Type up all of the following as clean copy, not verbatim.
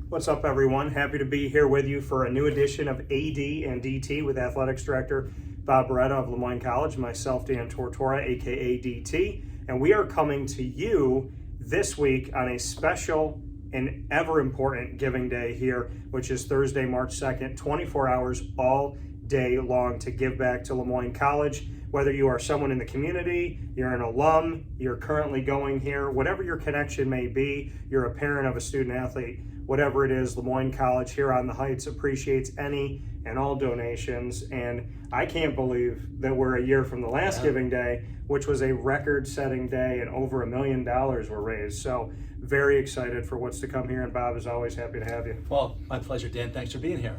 What's up, everyone? Happy to be here with you for a new edition of AD and DT with Athletics Director Bob Beretta of LeMoyne College, myself, Dan Tortora, aka DT, and we are coming to you this week on a special and ever important giving day here, which is Thursday, March 2nd, 24 hours all day long to give back to LeMoyne College. Whether you are someone in the community, you're an alum, you're currently going here, whatever your connection may be, you're a parent of a student athlete, whatever it is, LeMoyne College here on the Heights appreciates any and all donations. And I can't believe that we're a year from the last giving day, which was a record-setting day, and over $1 million were raised. So very excited for what's to come here. And Bob, is always happy to have you. Well, my pleasure, Dan. Thanks for being here.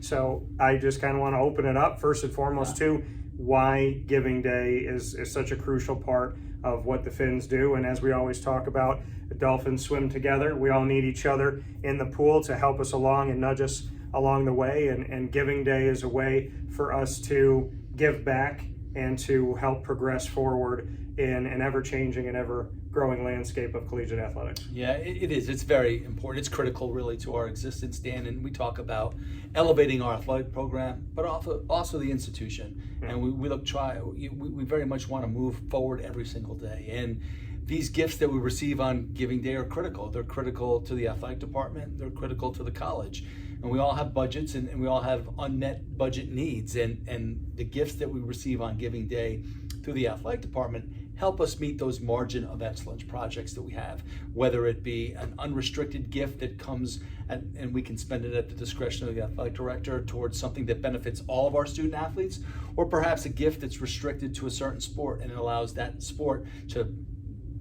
So I just kind of want to open it up first and foremost too, why Giving Day is such a crucial part of what the Fins do. And as we always talk about, the Dolphins swim together. We all need each other in the pool to help us along and nudge us along the way. And Giving Day is a way for us to give back and to help progress forward in an ever-changing and ever-growing landscape of collegiate athletics. Yeah, it is. It's very important. It's critical, really, to our existence, Dan. And we talk about elevating our athletic program, but also the institution. Yeah. And we very much want to move forward every single day. And these gifts that we receive on Giving Day are critical. They're critical to the athletic department. They're critical to the college. And we all have budgets, and we all have unmet budget needs. And the gifts that we receive on Giving Day through the athletic department help us meet those margin of excellence projects that we have, whether it be an unrestricted gift that comes and we can spend it at the discretion of the athletic director towards something that benefits all of our student athletes, or perhaps a gift that's restricted to a certain sport and it allows that sport to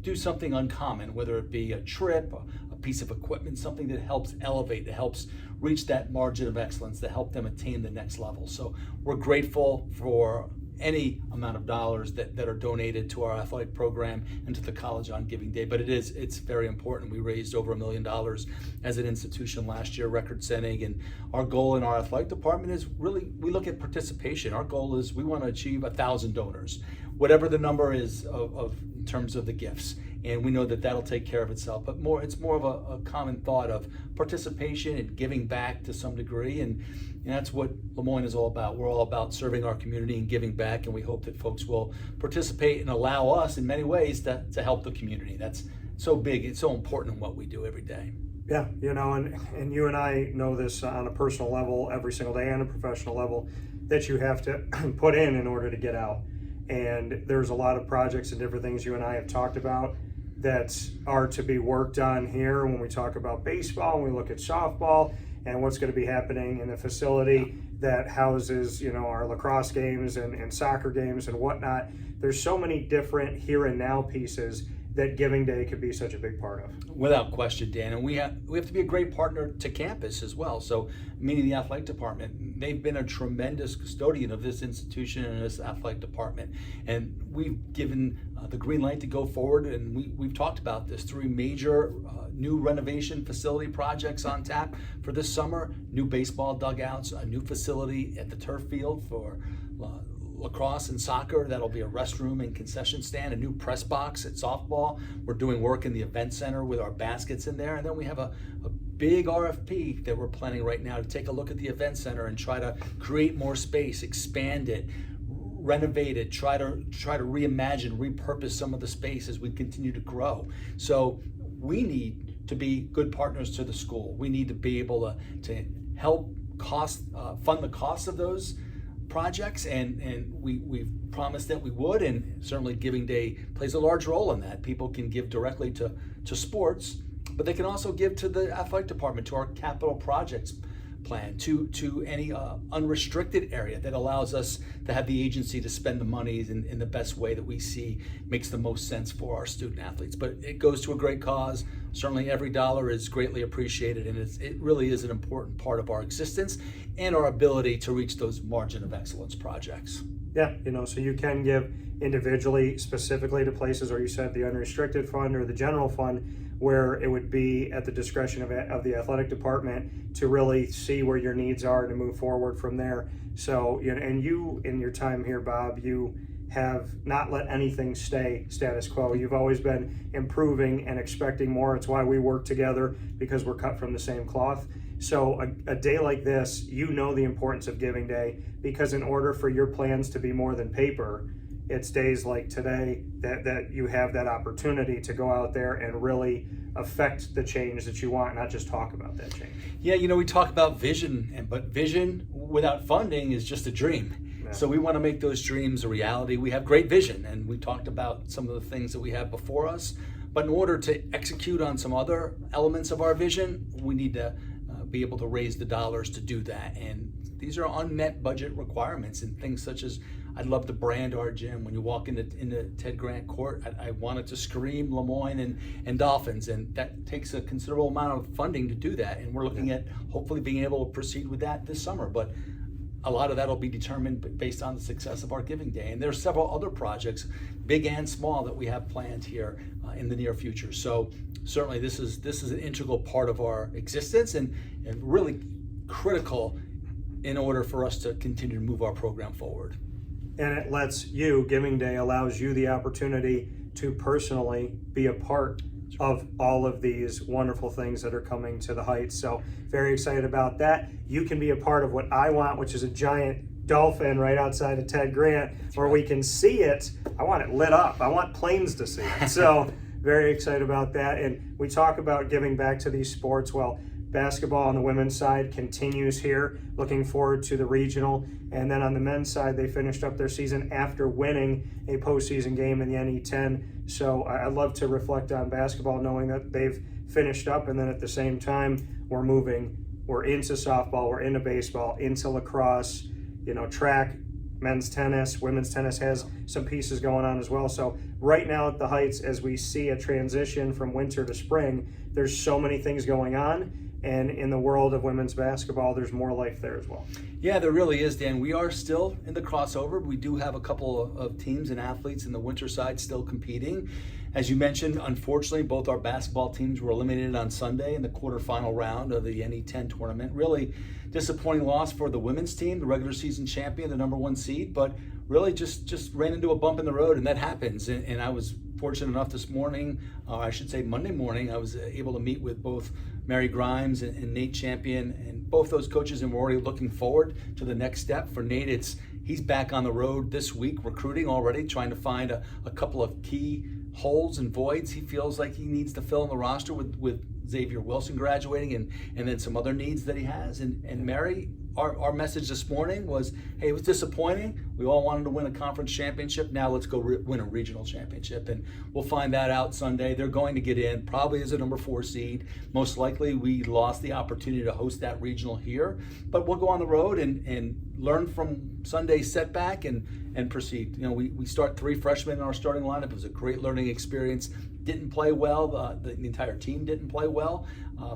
do something uncommon, whether it be a trip, a piece of equipment, something that helps elevate, that helps reach that margin of excellence, to help them attain the next level. So we're grateful for any amount of dollars that are donated to our athletic program and to the college on Giving Day. But it's very important. We raised over $1 million as an institution last year, record setting. And our goal in our athletic department is really, we look at participation. Our goal is we want to achieve 1,000 donors, whatever the number is of in terms of the gifts. And we know that that'll take care of itself. But it's more of a common thought of participation and giving back to some degree. And that's what LeMoyne is all about. We're all about serving our community and giving back. And we hope that folks will participate and allow us in many ways to help the community. That's so big. It's so important in what we do every day. Yeah, and you and I know this on a personal level every single day and a professional level, that you have to put in order to get out. And there's a lot of projects and different things you and I have talked about that are to be worked on here when we talk about baseball, when we look at softball, and what's going to be happening in the facility that houses, our lacrosse games and soccer games and whatnot. There's so many different here and now pieces that Giving Day could be such a big part of. Without question, Dan. And we have to be a great partner to campus as well. So, meaning the athletic department, they've been a tremendous custodian of this institution and this athletic department. And we've given the green light to go forward. And we've talked about this, 3 major new renovation facility projects on tap for this summer: new baseball dugouts, a new facility at the turf field for lacrosse and soccer. That'll be a restroom and concession stand, a new press box at softball. We're doing work in the event center with our baskets in there. And then we have a big RFP that we're planning right now to take a look at the event center and try to create more space, expand it, renovate it, try to reimagine, repurpose some of the space as we continue to grow. So we need to be good partners to the school. We need to be able to help fund the cost of those projects, and we've promised that we would, and certainly Giving Day plays a large role in that. People can give directly to sports, but they can also give to the athletic department, to our capital projects plan, to any unrestricted area that allows us to have the agency to spend the monies in the best way that we see makes the most sense for our student athletes. But it goes to a great cause. Certainly every dollar is greatly appreciated, and it really is an important part of our existence and our ability to reach those margin of excellence projects. Yeah, so you can give individually, specifically to places, or you said the unrestricted fund or the general fund, where it would be at the discretion of the athletic department to really see where your needs are to move forward from there. So, and you, in your time here, Bob, you have not let anything stay status quo. You've always been improving and expecting more. It's why we work together, because we're cut from the same cloth. So a day like this, you know the importance of Giving Day, because in order for your plans to be more than paper, it's days like today that you have that opportunity to go out there and really affect the change that you want, not just talk about that change. Yeah, we talk about vision, but vision without funding is just a dream. Yeah. So we want to make those dreams a reality. We have great vision, and we talked about some of the things that we have before us. But in order to execute on some other elements of our vision, we need to be able to raise the dollars to do that. And these are unmet budget requirements, and things such as, I'd love to brand our gym. When you walk into Ted Grant Court, I want it to scream LeMoyne and Dolphins, and that takes a considerable amount of funding to do that. And we're looking at hopefully being able to proceed with that this summer. But a lot of that will be determined based on the success of our Giving Day. And there's several other projects, big and small, that we have planned here in the near future. So certainly this is an integral part of our existence, and really critical in order for us to continue to move our program forward. And it lets you, Giving Day allows you the opportunity to personally be a part of all of these wonderful things that are coming to the Heights. So very excited about that. You can be a part of what I want, which is a giant dolphin right outside of Ted Grant, where we can see it. I want it lit up. I want planes to see it. So very excited about that. And we talk about giving back to these sports. Well, basketball on the women's side continues here. Looking forward to the regional. And then on the men's side, they finished up their season after winning a postseason game in the NE10. So I love to reflect on basketball, knowing that they've finished up, and then at the same time, we're into softball, we're into baseball, into lacrosse, track, men's tennis, women's tennis has some pieces going on as well. So right now at the Heights, as we see a transition from winter to spring, there's so many things going on. And in the world of women's basketball, there's more life there as well. Yeah, there really is, Dan. We are still in the crossover. We do have a couple of teams and athletes in the winter side still competing. As you mentioned, unfortunately, both our basketball teams were eliminated on Sunday in the quarterfinal round of the NE10 tournament. Really disappointing loss for the women's team, the regular season champion, the number 1 seed, but really just ran into a bump in the road, and that happens. And I was fortunate enough this morning, I should say Monday morning, I was able to meet with both Mary Grimes and Nate Champion, and both those coaches, and we're already looking forward to the next step. For Nate, he's back on the road this week recruiting already, trying to find a couple of key holes and voids he feels like he needs to fill in the roster with Xavier Wilson graduating and then some other needs that he has. And Mary, our message this morning was, hey, it was disappointing. We all wanted to win a conference championship. Now let's go win a regional championship. And we'll find that out Sunday. They're going to get in, probably as a number 4 seed. Most likely we lost the opportunity to host that regional here. But we'll go on the road and learn from Sunday's setback and proceed. We start 3 freshmen in our starting lineup. It was a great learning experience. Didn't play well. The entire team didn't play well.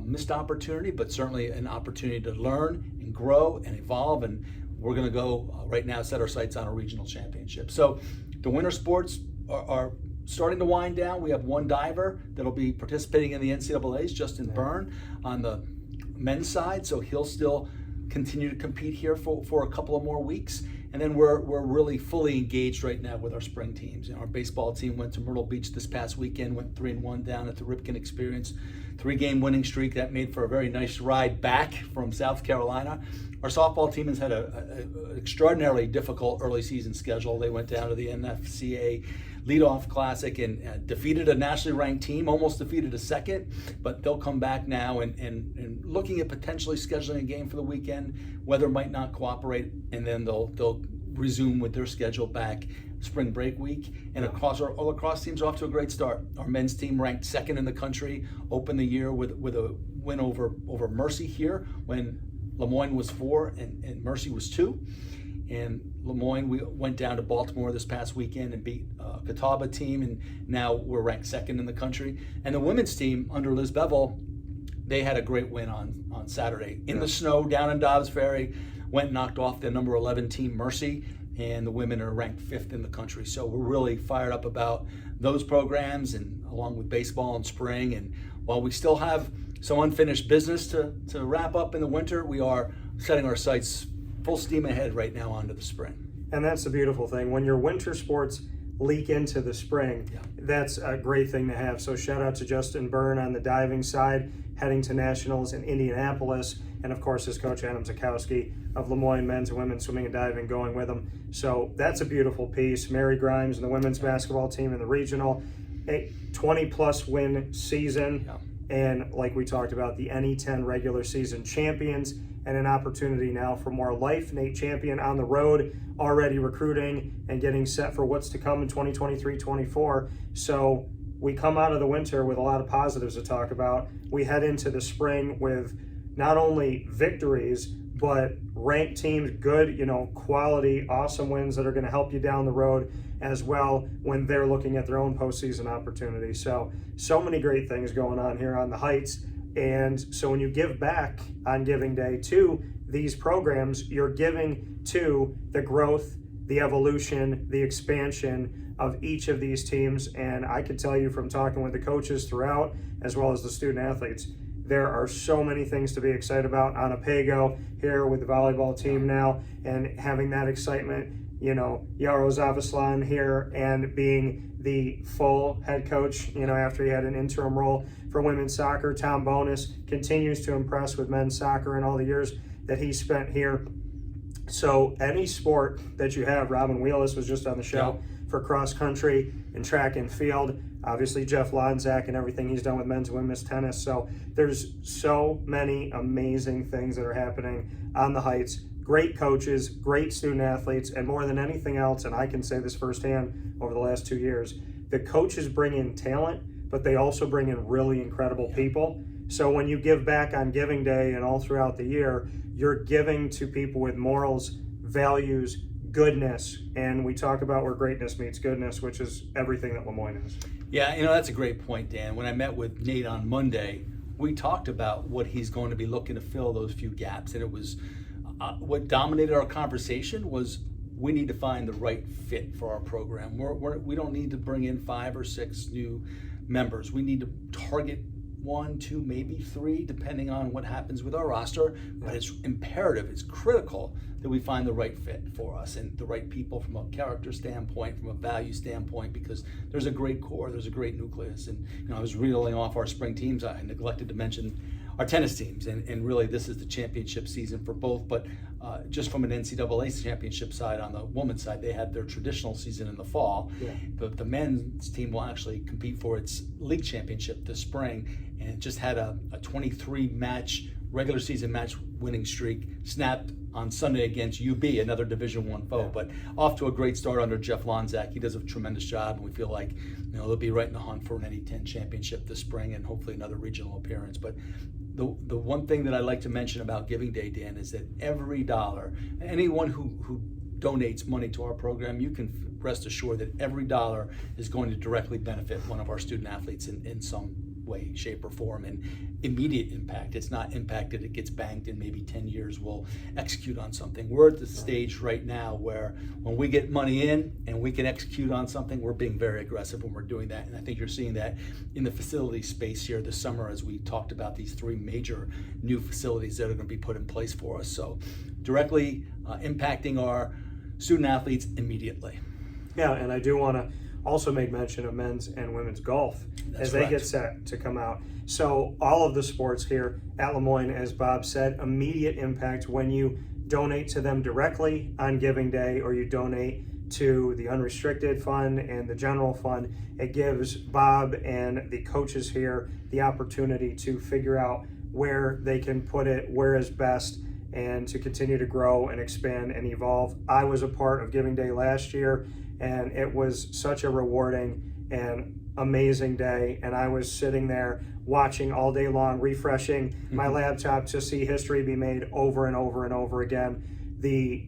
Missed opportunity, but certainly an opportunity to learn and grow and evolve. And we're going to go right now set our sights on a regional championship. So the winter sports are starting to wind down. We have one diver that'll be participating in the NCAA's, Justin Byrne, on the men's side. So he'll still continue to compete here for a couple of more weeks. And then we're really fully engaged right now with our spring teams. Our baseball team went to Myrtle Beach this past weekend, went 3-1 down at the Ripken Experience. 3-game winning streak that made for a very nice ride back from South Carolina. Our softball team has had an extraordinarily difficult early season schedule. They went down to the NFCA Leadoff Classic and defeated a nationally ranked team, almost defeated a second, but they'll come back now and looking at potentially scheduling a game for the weekend. Weather might not cooperate, and then they'll resume with their schedule back spring break week. And across our lacrosse team's off to a great start. Our men's team ranked 2nd in the country, opened the year with a win over Mercy here when LeMoyne was 4 and Mercy was 2. And LeMoyne, we went down to Baltimore this past weekend and beat a Catawba team, and now we're ranked 2nd in the country. And the women's team under Liz Bevel, they had a great win on Saturday in the snow down in Dobbs Ferry, went and knocked off the number 11 team Mercy, and the women are ranked 5th in the country. So we're really fired up about those programs, and along with baseball in spring. And while we still have some unfinished business to wrap up in the winter, we are setting our sights full steam ahead right now onto the spring. And that's the beautiful thing. When your winter sports leak into the spring, that's a great thing to have. So shout out to Justin Byrne on the diving side, heading to nationals in Indianapolis, and of course his coach Adam Zakowski of LeMoyne men's and women's swimming and diving going with him. So that's a beautiful piece. Mary Grimes and the women's basketball team in the regional, a 20-plus win season, and like we talked about, the NE10 regular season champions, and an opportunity now for more life. Nate Champion on the road, already recruiting and getting set for what's to come in 2023-24. So we come out of the winter with a lot of positives to talk about. We head into the spring with not only victories, but ranked teams, good, quality, awesome wins that are going to help you down the road as well when they're looking at their own postseason opportunities. So many great things going on here on the Heights. And so when you give back on Giving Day to these programs, you're giving to the growth, the evolution, the expansion of each of these teams. And I could tell you from talking with the coaches throughout, as well as the student athletes, there are so many things to be excited about on Apago here with the volleyball team now, and having that excitement, Yaro Zavaslan here and being the full head coach, after he had an interim role for women's soccer. Tom Bonus continues to impress with men's soccer in all the years that he spent here. So any sport that you have, Robin Wheelis was just on the show for cross country and track and field. Obviously Jeff Lonzak and everything he's done with men's and women's tennis. So there's so many amazing things that are happening on the Heights. Great coaches, great student athletes, and more than anything else, and I can say this firsthand over the last 2 years, the coaches bring in talent, but they also bring in really incredible people. So when you give back on Giving Day and all throughout the year, you're giving to people with morals, values, goodness, and we talk about where greatness meets goodness, which is everything that LeMoyne is. Yeah, that's a great point, Dan. When I met with Nate on Monday, we talked about what he's going to be looking to fill those few gaps, and it was what dominated our conversation was we need to find the right fit for our program. We don't need to bring in 5 or 6 new members. We need to target 1, 2, maybe 3, depending on what happens with our roster. But it's imperative, it's critical that we find the right fit for us and the right people from a character standpoint, from a value standpoint, because there's a great core, there's a great nucleus. And I was reeling off our spring teams. I neglected to mention our tennis teams, and really this is the championship season for both, but just from an NCAA championship side, on the women's side, they had their traditional season in the fall, but the men's team will actually compete for its league championship this spring, and it just had a 23 match regular season match winning streak snapped on Sunday against UB, another Division I foe, but off to a great start under Jeff Lonzak. He does a tremendous job, and we feel like they'll be right in the hunt for an NE10 championship this spring and hopefully another regional appearance. But the one thing that I like to mention about Giving Day, Dan, is that every dollar, anyone who donates money to our program, you can rest assured that every dollar is going to directly benefit one of our student athletes in some way, shape, or form, and immediate impact. It's not impacted, it gets banked in maybe 10 years, we'll execute on something. We're at the stage right now where when we get money in and we can execute on something, we're being very aggressive when we're doing that. And I think you're seeing that in the facility space here this summer as we talked about these 3 major new facilities that are going to be put in place for us. So directly impacting our student athletes immediately. Yeah, and I do want to also make mention of men's and women's golf as they get set to come out. So all of the sports here at LeMoyne, as Bob said, immediate impact when you donate to them directly on Giving Day or you donate to the unrestricted fund and the general fund. It gives Bob and the coaches here the opportunity to figure out where they can put it, where is best, and to continue to grow and expand and evolve. I was a part of Giving Day last year, and it was such a rewarding and amazing day. And I was sitting there watching all day long, refreshing my laptop to see history be made over and over and over again. The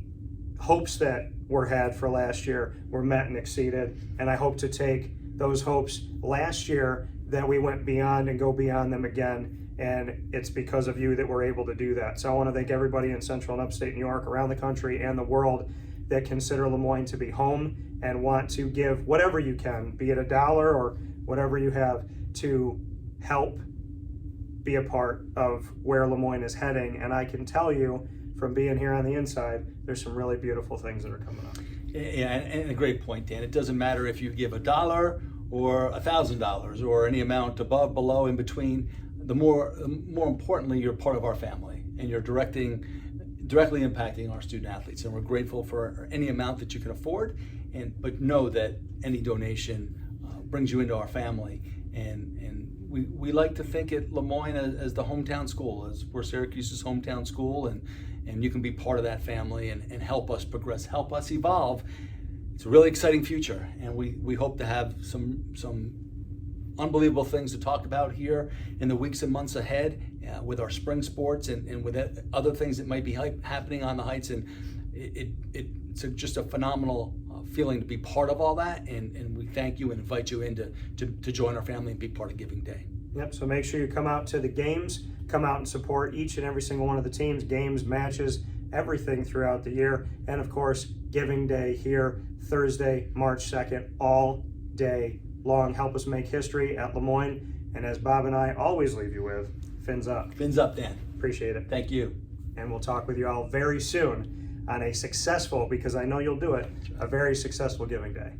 hopes that were had for last year were met and exceeded, and I hope to take those hopes last year that we went beyond and go beyond them again. And it's because of you that we're able to do that. So I want to thank everybody in Central and Upstate New York, around the country and the world, that consider LeMoyne to be home and want to give whatever you can, be it $1 or whatever you have, to help be a part of where LeMoyne is heading. And I can tell you from being here on the inside, there's some really beautiful things that are coming up. Yeah, and a great point, Dan. It doesn't matter if you give $1 or $1,000 or any amount above, below, in between. The more importantly, you're part of our family, and you're directly impacting our student athletes. And we're grateful for any amount that you can afford. But know that any donation brings you into our family. And we like to think at LeMoyne as the hometown school, as we're Syracuse's hometown school, and you can be part of that family and help us progress, help us evolve. It's a really exciting future, and we hope to have some unbelievable things to talk about here in the weeks and months ahead with our spring sports and with other things that might be happening on the Heights. And it's just a phenomenal feeling to be part of all that, and we thank you and invite you in to join our family and be part of Giving Day. Yep, so make sure you come out to the games, come out and support each and every single one of the teams, games, matches, everything throughout the year. And of course, Giving Day here, Thursday, March 2nd, all day long. Help us make history at LeMoyne. And as Bob and I always leave you with, fins up. Fins up, Dan. Appreciate it. Thank you. And we'll talk with you all very soon on a successful, because I know you'll do it, a very successful Giving Day.